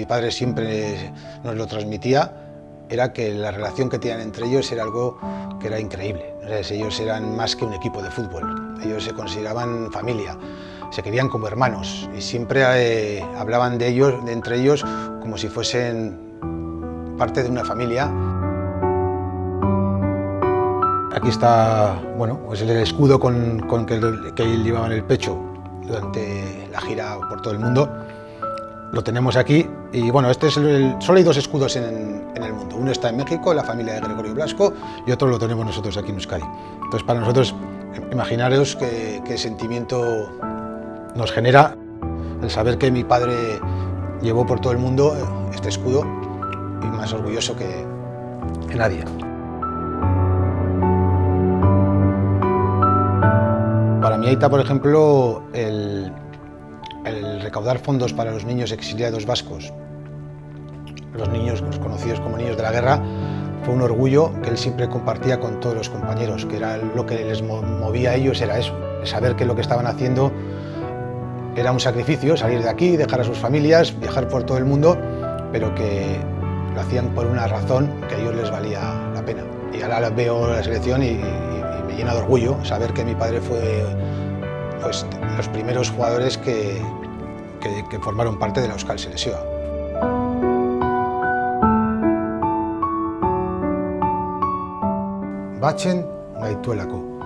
padre siempre nos lo transmitía, era que la relación que tenían entre ellos era algo que era increíble. Ellos eran más que un equipo de fútbol, ellos se consideraban familia, se querían como hermanos y siempre hablaban de ellos, de entre ellos, como si fuesen parte de una familia. Aquí está, bueno, pues el escudo que él llevaba en el pecho durante la gira por todo el mundo. Lo tenemos aquí y bueno, solo hay dos escudos en el mundo. Uno está en México, la familia de Gregorio Blasco, y otro lo tenemos nosotros aquí en Euskadi. Entonces, para nosotros, imaginaros qué sentimiento nos genera el saber que mi padre llevó por todo el mundo este escudo, y más orgulloso que nadie. Para mi aita, por ejemplo, el recaudar fondos para los niños exiliados vascos, los niños conocidos como niños de la guerra, fue un orgullo que él siempre compartía con todos los compañeros, que era lo que les movía a ellos, era eso, saber que lo que estaban haciendo era un sacrificio, salir de aquí, dejar a sus familias, viajar por todo el mundo, pero que lo hacían por una razón que a ellos les valía la pena. Y ahora veo la selección y me llena de orgullo saber que mi padre fue pues, los primeros jugadores que formaron parte de la Euskal Selekzioa. Batzen gaituelako.